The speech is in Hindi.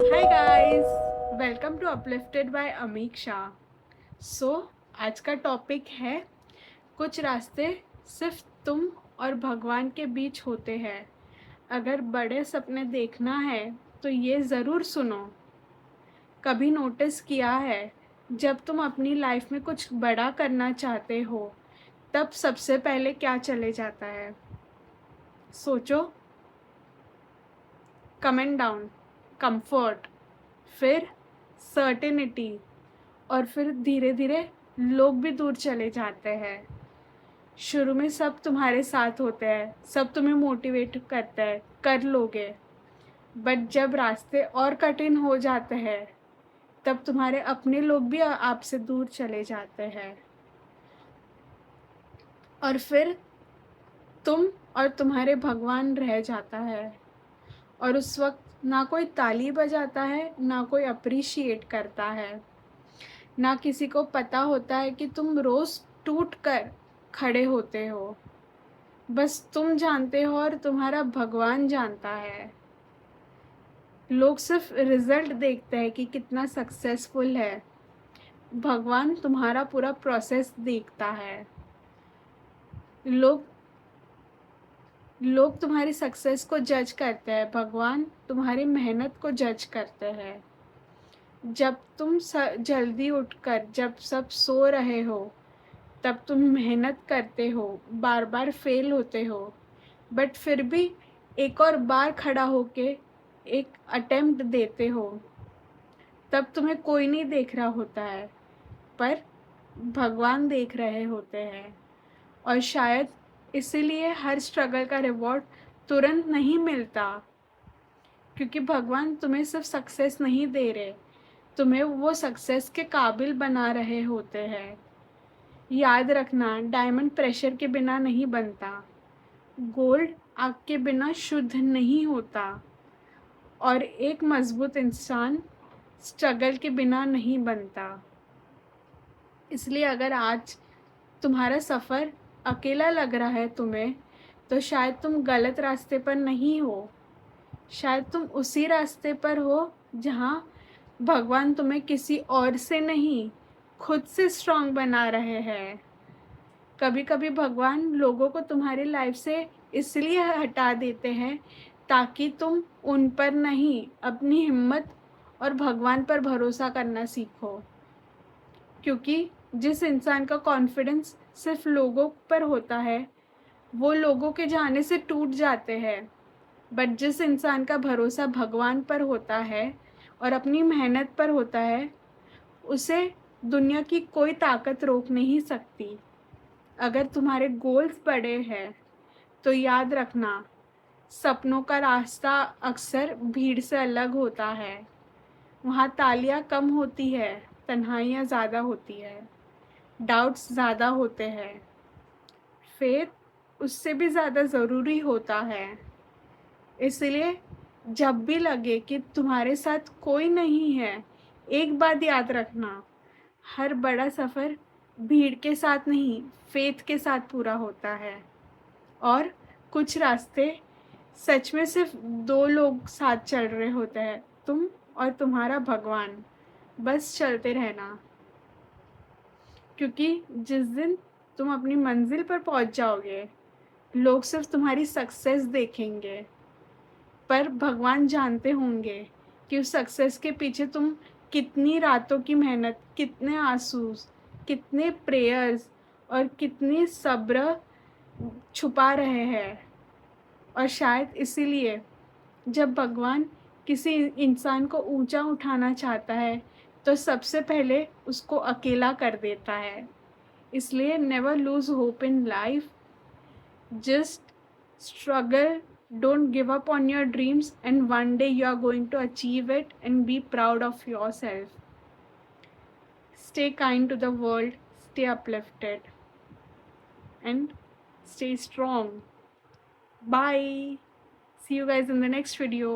Hi guys, welcome to uplifted by Ameek Shah. So आज का टॉपिक है कुछ रास्ते सिर्फ तुम और भगवान के बीच होते हैं। अगर बड़े सपने देखना है तो ये ज़रूर सुनो। कभी नोटिस किया है जब तुम अपनी लाइफ में कुछ बड़ा करना चाहते हो तब सबसे पहले क्या चले जाता है? सोचो। कमेंट डाउन, कंफर्ट, फिर सर्टेनिटी, और फिर धीरे धीरे लोग भी दूर चले जाते हैं। शुरू में सब तुम्हारे साथ होते हैं, सब तुम्हें मोटिवेट करते हैं, कर लोगे। बट जब रास्ते और कठिन हो जाते हैं तब तुम्हारे अपने लोग भी आपसे दूर चले जाते हैं। और फिर तुम और तुम्हारे भगवान रह जाता है। और उस वक्त ना कोई ताली बजाता है, ना कोई अप्रिशिएट करता है, ना किसी को पता होता है कि तुम रोज़ टूट कर खड़े होते हो। बस तुम जानते हो और तुम्हारा भगवान जानता है। लोग सिर्फ रिजल्ट देखते हैं कि कितना सक्सेसफुल है। भगवान तुम्हारा पूरा प्रोसेस देखता है। लोग लोग तुम्हारी सक्सेस को जज करते हैं, भगवान तुम्हारी मेहनत को जज करते हैं। जब तुम जल्दी उठकर, जब सब सो रहे हो, तब तुम मेहनत करते हो, बार बार फेल होते हो, बट फिर भी एक और बार खड़ा होके एक अटेम्प्ट देते हो। तब तुम्हें कोई नहीं देख रहा होता है, पर भगवान देख रहे होते हैं। और शायद इसीलिए हर स्ट्रगल का रिवॉर्ड तुरंत नहीं मिलता, क्योंकि भगवान तुम्हें सिर्फ सक्सेस नहीं दे रहे, तुम्हें वो सक्सेस के काबिल बना रहे होते हैं। याद रखना, डायमंड प्रेशर के बिना नहीं बनता, गोल्ड आग के बिना शुद्ध नहीं होता, और एक मजबूत इंसान स्ट्रगल के बिना नहीं बनता। इसलिए अगर आज तुम्हारा सफ़र अकेला लग रहा है तुम्हें, तो शायद तुम गलत रास्ते पर नहीं हो। शायद तुम उसी रास्ते पर हो जहाँ भगवान तुम्हें किसी और से नहीं, खुद से स्ट्रांग बना रहे हैं। कभी कभी भगवान लोगों को तुम्हारी लाइफ से इसलिए हटा देते हैं ताकि तुम उन पर नहीं, अपनी हिम्मत और भगवान पर भरोसा करना सीखो। क्योंकि जिस इंसान का कॉन्फिडेंस सिर्फ लोगों पर होता है वो लोगों के जाने से टूट जाते हैं, बट जिस इंसान का भरोसा भगवान पर होता है और अपनी मेहनत पर होता है, उसे दुनिया की कोई ताकत रोक नहीं सकती। अगर तुम्हारे गोल्स बड़े हैं तो याद रखना, सपनों का रास्ता अक्सर भीड़ से अलग होता है। वहाँ तालियाँ कम होती है, तन्हाइयाँ ज़्यादा होती है, डाउट्स ज़्यादा होते हैं, फेथ उससे भी ज़्यादा ज़रूरी होता है। इसलिए जब भी लगे कि तुम्हारे साथ कोई नहीं है, एक बात याद रखना, हर बड़ा सफ़र भीड़ के साथ नहीं, फेथ के साथ पूरा होता है। और कुछ रास्ते सच में सिर्फ दो लोग साथ चल रहे होते हैं, तुम और तुम्हारा भगवान। बस चलते रहना, क्योंकि जिस दिन तुम अपनी मंजिल पर पहुंच जाओगे, लोग सिर्फ तुम्हारी सक्सेस देखेंगे, पर भगवान जानते होंगे कि उस सक्सेस के पीछे तुम कितनी रातों की मेहनत, कितने आंसू, कितने प्रेयर्स और कितनी सब्र छुपा रहे हैं। और शायद इसीलिए जब भगवान किसी इंसान को ऊंचा उठाना चाहता है तो सबसे पहले उसको अकेला कर देता है। इसलिए never lose hope in life, just struggle, don't give up on your dreams, and one day you are going to achieve it and be proud of yourself. Stay kind to the world, stay uplifted, and stay strong. Bye. See you guys in the next video.